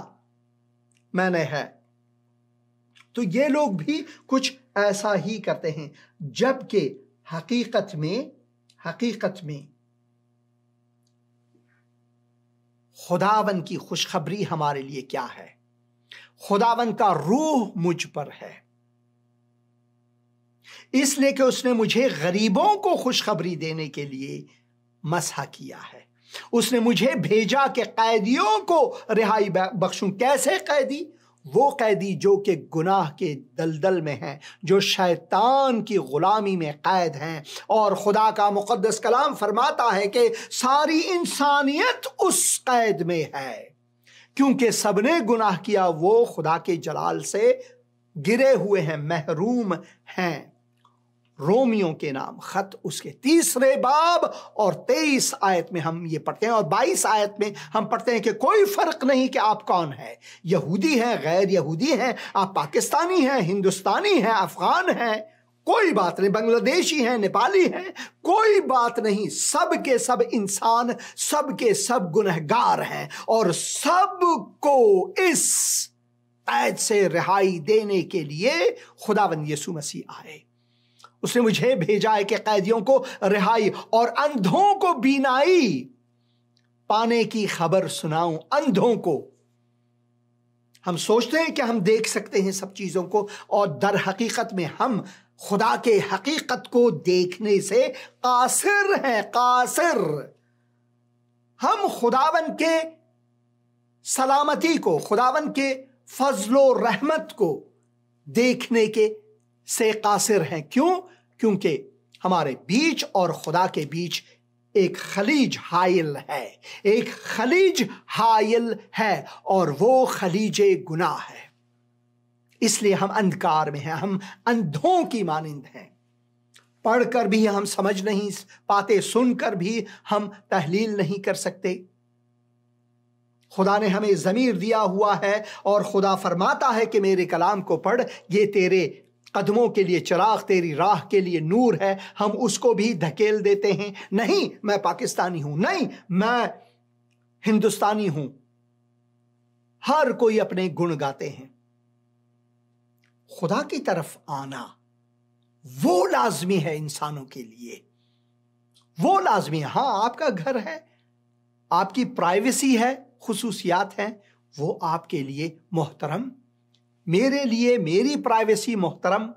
मैंने है। तो ये लोग भी कुछ ऐसा ही करते हैं, जबकि हकीकत में खुदावन की खुशखबरी हमारे लिए क्या है? खुदावन का रूह मुझ पर है, इसलिए कि उसने मुझे गरीबों को खुशखबरी देने के लिए मसहा किया है। उसने मुझे भेजा कि कैदियों को रिहाई बख्शूं। कैसे कैदी? वो कैदी जो कि गुनाह के दलदल में हैं, जो शैतान की गुलामी में कैद हैं। और खुदा का मुकद्दस कलाम फरमाता है कि सारी इंसानियत उस कैद में है, क्योंकि सबने गुनाह किया, वो खुदा के जलाल से गिरे हुए हैं, महरूम हैं। रोमियों के नाम खत उसके 3 बाब और 23 आयत में हम ये पढ़ते हैं, और 22 आयत में हम पढ़ते हैं कि कोई फर्क नहीं कि आप कौन हैं, यहूदी हैं, गैर यहूदी हैं, आप पाकिस्तानी हैं, हिंदुस्तानी हैं, अफगान हैं, कोई बात नहीं, बांग्लादेशी हैं, नेपाली हैं, कोई बात नहीं, सब के सब इंसान, सब के सब गुनहगार हैं और सबको इस कैद से रिहाई देने के लिए खुदावंद यीशु मसीह आए। उसने मुझे भेजा है कि कैदियों को रिहाई और अंधों को बीनाई पाने की खबर सुनाऊं। अंधों को, हम सोचते हैं कि हम देख सकते हैं सब चीजों को, और दर हकीकत में हम खुदा के हकीकत को देखने से कासिर हैं, कासिर। हम खुदावन के सलामती को, खुदावन के फजलो रहमत को देखने के से कासिर हैं। क्यों? क्योंकि हमारे बीच और खुदा के बीच एक खलीज हाइल है, एक खलीज हाइल है, और वो खलीज गुनाह है। इसलिए हम अंधकार में हैं, हम अंधों की मानिंद हैं। पढ़कर भी हम समझ नहीं पाते, सुनकर भी हम तहलील नहीं कर सकते। खुदा ने हमें ज़मीर दिया हुआ है और खुदा फरमाता है कि मेरे कलाम को पढ़, ये तेरे कदमों के लिए चिराग, तेरी राह के लिए नूर है। हम उसको भी धकेल देते हैं, नहीं मैं पाकिस्तानी हूं, नहीं मैं हिंदुस्तानी हूं। हर कोई अपने गुण गाते हैं। खुदा की तरफ आना वो लाजमी है इंसानों के लिए, वो लाजमी है। हाँ, आपका घर है, आपकी प्राइवेसी है, खुसूसियात हैं, वो आपके लिए मोहतरम। मेरे लिए मेरी प्राइवेसी मोहतरम,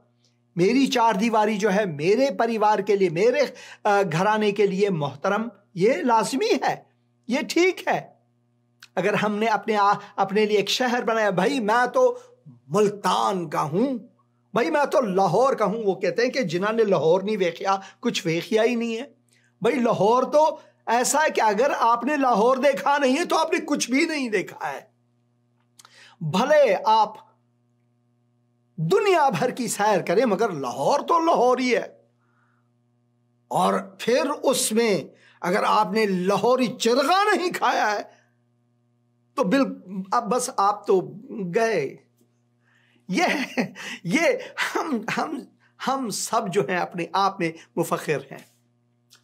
मेरी चार दीवारी जो है मेरे परिवार के लिए, मेरे घराने के लिए मोहतरम, ये लाजमी है, ये ठीक है। अगर हमने अपने लिए एक शहर बनाया, भाई मैं तो मुल्तान का हूं, भाई मैं तो लाहौर का हूं। वो कहते हैं कि जिन्होंने लाहौर नहीं वेखिया कुछ वेखिया ही नहीं है। भाई लाहौर तो ऐसा है कि अगर आपने लाहौर देखा नहीं है तो आपने कुछ भी नहीं देखा है। भले आप दुनिया भर की सैर करें मगर लाहौर तो लाहौर ही है। और फिर उसमें अगर आपने लाहौरी चिरगा नहीं खाया है तो अब बस आप तो गए। ये हम सब जो हैं अपने आप में मुफख्खिर हैं।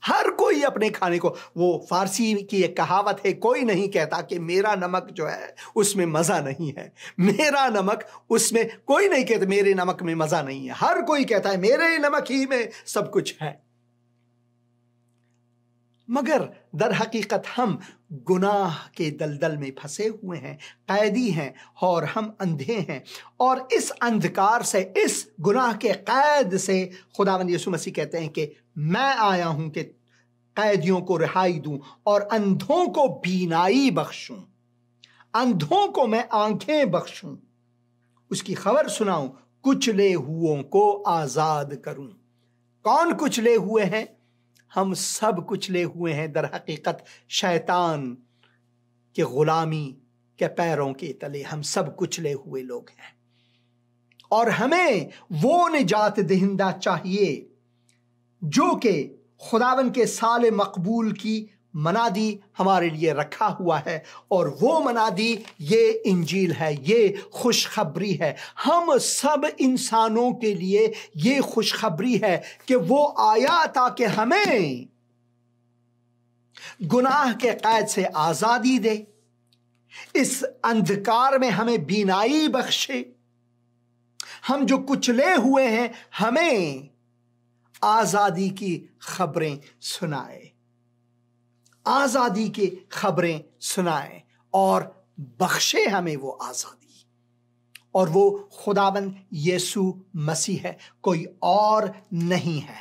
हर कोई अपने खाने को, वो फारसी की एक कहावत है, कोई नहीं कहता कि मेरा नमक जो है उसमें मज़ा नहीं है, मेरा नमक उसमें, कोई नहीं कहता मेरे नमक में मज़ा नहीं है। हर कोई कहता है मेरे नमक ही में सब कुछ है। मगर दर हकीकत हम गुनाह के दलदल में फंसे हुए हैं, कैदी हैं और हम अंधे हैं। और इस अंधकार से, इस गुनाह के कैद से खुदावंद यीशु मसीह कहते हैं कि मैं आया हूं कि कैदियों को रिहाई दूं और अंधों को बीनाई बख्शूं, अंधों को मैं आंखें बख्शूं, उसकी खबर सुनाऊं, कुचले हुओं को आजाद करूं। कौन कुचले हुए हैं? हम सब कुचले हुए हैं। दर हकीकत शैतान के गुलामी के पैरों के तले हम सब कुचले हुए लोग हैं। और हमें वो निजात दहिंदा चाहिए जो कि खुदावन के साले मकबूल की मनादी हमारे लिए रखा हुआ है। और वो मनादी ये इंजील है, ये खुशखबरी है। हम सब इंसानों के लिए ये खुशखबरी है कि वो आया ताकि हमें गुनाह के कैद से आजादी दे, इस अंधकार में हमें बीनाई बख्शे। हम जो कुचले हुए हैं हमें आजादी की खबरें सुनाए, आजादी की खबरें सुनाए और बख्शे हमें वो आजादी। और वो खुदाबंद यीशु मसीह है, कोई और नहीं है।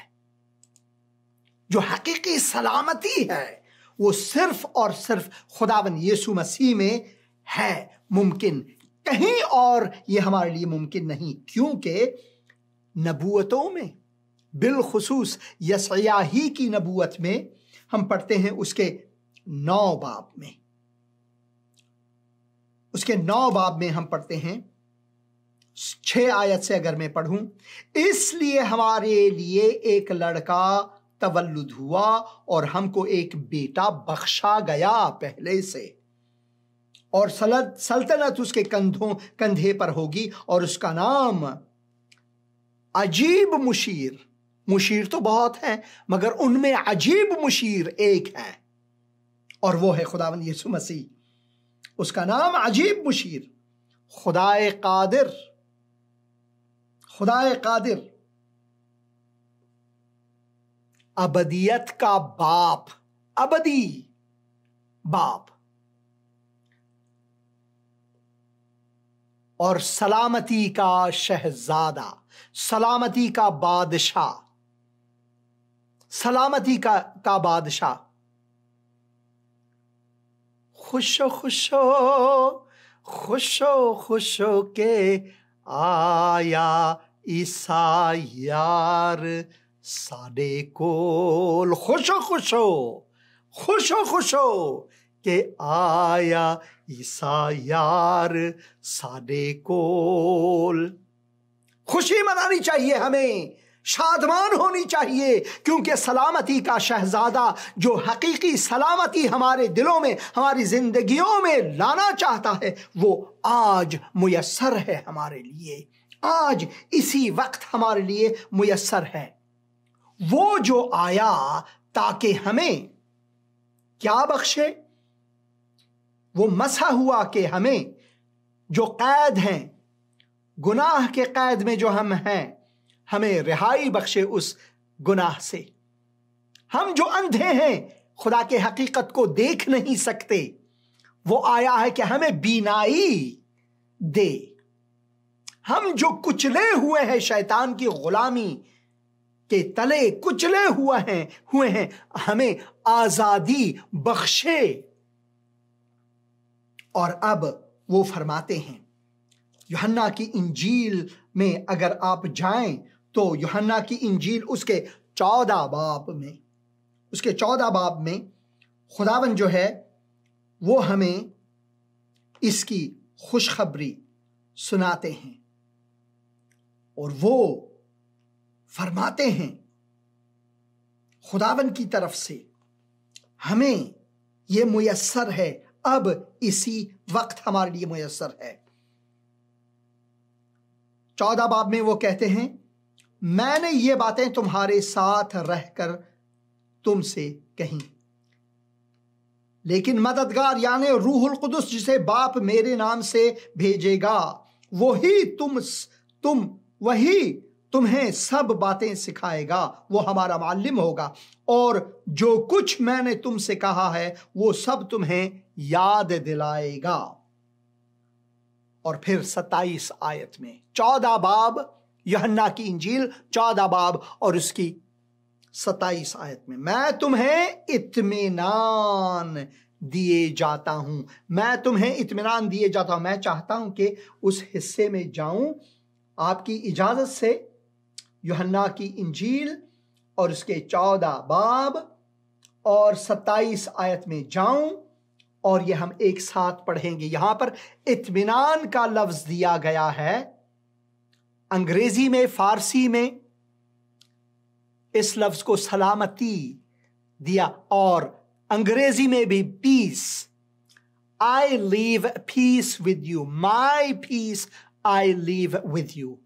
जो हकीकी सलामती है वो सिर्फ और सिर्फ खुदाबंद यीशु मसीह में है मुमकिन, कहीं और ये हमारे लिए मुमकिन नहीं। क्योंकि नबूवतों में, बिलखुसूस यशायाह ही की नबूवत में हम पढ़ते हैं उसके 9 बाब में, उसके 9 बाब में हम पढ़ते हैं 6 आयत से अगर मैं पढ़ूं, इसलिए हमारे लिए एक लड़का तवल्लुद हुआ और हमको एक बेटा बख्शा गया पहले से, और सल्तनत उसके कंधे पर होगी और उसका नाम अजीब मुशीर, मुशीर तो बहुत हैं मगर उनमें अजीब मुशीर एक है और वो है खुदावंद यीशु मसीह। उसका नाम अजीब मुशीर, खुदाए कादिर, खुदाए कादिर, अबदियत का बाप, अबदी बाप और सलामती का शहजादा, सलामती का बादशाह, सलामती का बादशाह। खुशो खुशो खुशो खुशो के आया ईसा यार साडे कोल, खुशो खुशो खुशो खुशो के आया ईसा यार साडे कोल। खुशी मनानी चाहिए, हमें शादमान होनी चाहिए, क्योंकि सलामती का शहजादा जो हकीकी सलामती हमारे दिलों में, हमारी जिंदगियों में लाना चाहता है, वो आज मुयस्सर है हमारे लिए, आज इसी वक्त हमारे लिए मुयस्सर है। वो जो आया ताकि हमें क्या बख्शे, वो मसा हुआ कि हमें जो कैद हैं, गुनाह के कैद में जो हम हैं, हमें रिहाई बख्शे उस गुनाह से। हम जो अंधे हैं, खुदा के हकीकत को देख नहीं सकते, वो आया है कि हमें बीनाई दे। हम जो कुचले हुए हैं, शैतान की गुलामी के तले कुचले हुए हैं, हमें आजादी बख्शे। और अब वो फरमाते हैं, यूहन्ना की इंजील में अगर आप जाएं तो यूहन्ना की इंजील उसके 14 बाब में खुदावन जो है वो हमें इसकी खुशखबरी सुनाते हैं और वो फरमाते हैं खुदावन की तरफ से हमें ये मुयस्सर है, अब इसी वक्त हमारे लिए मुयस्सर है। 14 बाब में वो कहते हैं, मैंने ये बातें तुम्हारे साथ रहकर तुमसे कहीं, लेकिन मददगार यानी रूहुल कुदुस जिसे बाप मेरे नाम से भेजेगा, वही तुम्हें सब बातें सिखाएगा। वो हमारा मालिम होगा और जो कुछ मैंने तुमसे कहा है वो सब तुम्हें याद दिलाएगा। और फिर 27 आयत में 14 बाब, यूहन्ना की इंजील 14 बाब और उसकी 27 आयत में, मैं तुम्हें इत्मीनान दिए जाता हूं, मैं तुम्हें इत्मीनान दिए जाता हूं। मैं चाहता हूं कि उस हिस्से में जाऊं, आपकी इजाजत से यूहन्ना की इंजील और उसके 14 बाब और 27 आयत में जाऊं और ये हम एक साथ पढ़ेंगे। यहां पर इत्मीनान का लफ्ज दिया गया है, अंग्रेजी में, फारसी में इस लफ्ज को सलामती दिया और अंग्रेजी में भी peace. I leave peace with you, my peace I leave with you.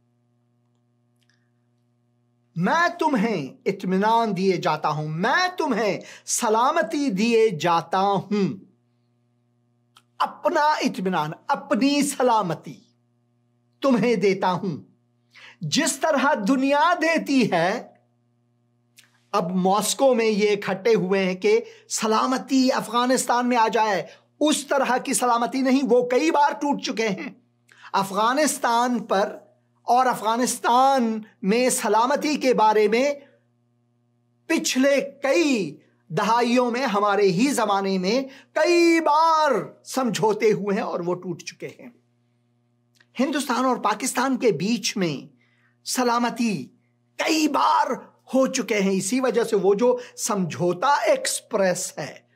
मैं तुम्हें इत्मीनान दिए जाता हूं, मैं तुम्हें सलामती दिए जाता हूं। अपना इत्मीनान, अपनी सलामती तुम्हें देता हूं, जिस तरह दुनिया देती है। अब मॉस्को में ये इकट्ठे हुए हैं कि सलामती अफगानिस्तान में आ जाए, उस तरह की सलामती नहीं, वो कई बार टूट चुके हैं। अफगानिस्तान पर और अफगानिस्तान में सलामती के बारे में पिछले कई दहाइयों में, हमारे ही जमाने में कई बार समझौते हुए हैं और वो टूट चुके हैं। हिंदुस्तान और पाकिस्तान के बीच में सलामती कई बार हो चुके हैं। इसी वजह से वो जो समझौता एक्सप्रेस है,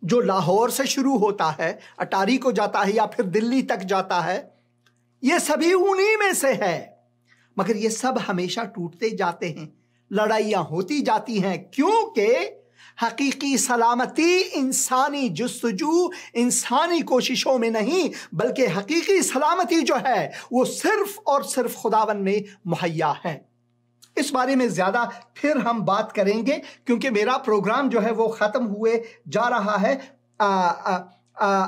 जो लाहौर से शुरू होता है, अटारी को जाता है या फिर दिल्ली तक जाता है, ये सभी उन्हीं में से है। मगर ये सब हमेशा टूटते जाते हैं, लड़ाइयां होती जाती हैं, क्योंकि हकीकी सलामती इंसानी जुस्तजू, इंसानी कोशिशों में नहीं, बल्कि हकीकी सलामती जो है वो सिर्फ और सिर्फ खुदावन में मुहैया है। इस बारे में ज़्यादा फिर हम बात करेंगे, क्योंकि मेरा प्रोग्राम जो है वो ख़त्म हुए जा रहा है।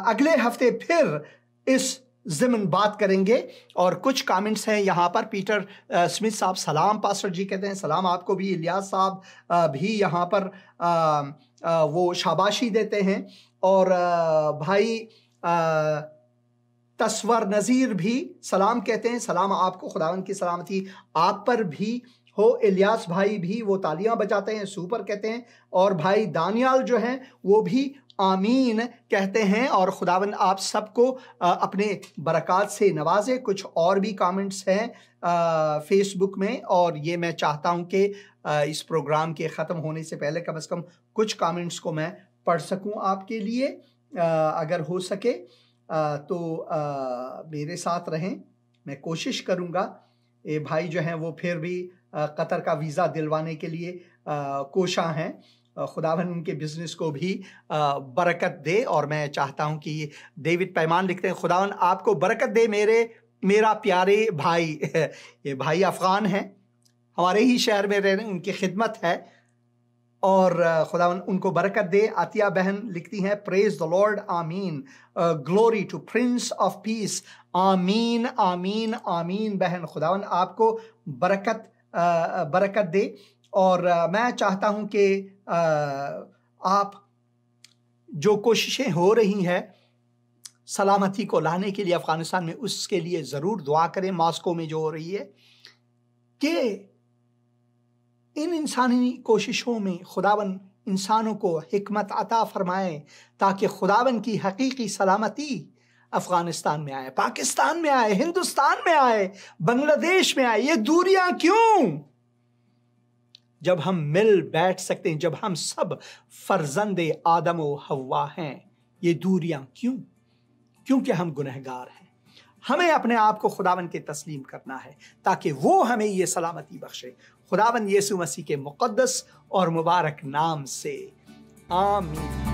अगले हफ्ते फिर इस ज़िमन बात करेंगे। और कुछ कमेंट्स हैं यहाँ पर। पीटर स्मिथ साहब सलाम पास्टर जी कहते हैं, सलाम आपको भी। इलियास साहब भी यहाँ पर वो शाबाशी देते हैं। और भाई तस्वर नज़ीर भी सलाम कहते हैं, सलाम आपको, खुदावंद की सलामती आप पर भी हो। इलियास भाई भी वो तालियां बजाते हैं, सुपर कहते हैं। और भाई दानियाल जो हैं वो भी आमीन कहते हैं। और खुदावंद आप सबको अपने बरक़ात से नवाजे। कुछ और भी कमेंट्स हैं फेसबुक में, और ये मैं चाहता हूं कि इस प्रोग्राम के ख़त्म होने से पहले कम से कम कुछ कमेंट्स को मैं पढ़ सकूं आपके लिए। अगर हो सके तो मेरे साथ रहें, मैं कोशिश करूंगा। ये भाई जो हैं वो फिर भी कतर का वीज़ा दिलवाने के लिए कोशा हैं। खुदावन उनके बिजनेस को भी बरकत दे। और मैं चाहता हूं कि डेविड पैमान लिखते हैं, खुदावन आपको बरकत दे मेरा प्यारे भाई। ये भाई अफ़गान हैं, हमारे ही शहर में रह रहे हैं, उनकी खिदमत है और खुदावन उनको बरकत दे। आतिया बहन लिखती हैं, प्रेज द लॉर्ड, आमीन, glory to prince of peace, आमीन आमीन आमीन। बहन खुदावन आपको बरकत दे। और मैं चाहता हूं कि आप जो कोशिशें हो रही हैं सलामती को लाने के लिए अफ़गानिस्तान में, उसके लिए ज़रूर दुआ करें। मॉस्को में जो हो रही है, कि इन इंसानी कोशिशों में खुदावन इंसानों को हिकमत अता फरमाए, ताकि खुदावन की हकीकी सलामती अफ़गानिस्तान में आए, पाकिस्तान में आए, हिंदुस्तान में आए, बांग्लादेश में आए। ये दूरियां क्यों? जब हम मिल बैठ सकते हैं, जब हम सब फर्जंदे आदम व हव्वा हैं, ये दूरियां क्यों? क्योंकि हम गुनहगार हैं। हमें अपने आप को खुदावन के तस्लीम करना है, ताकि वो हमें ये सलामती बख्शे। खुदावन यीशु मसीह के मुक़द्दस और मुबारक नाम से, आमीन।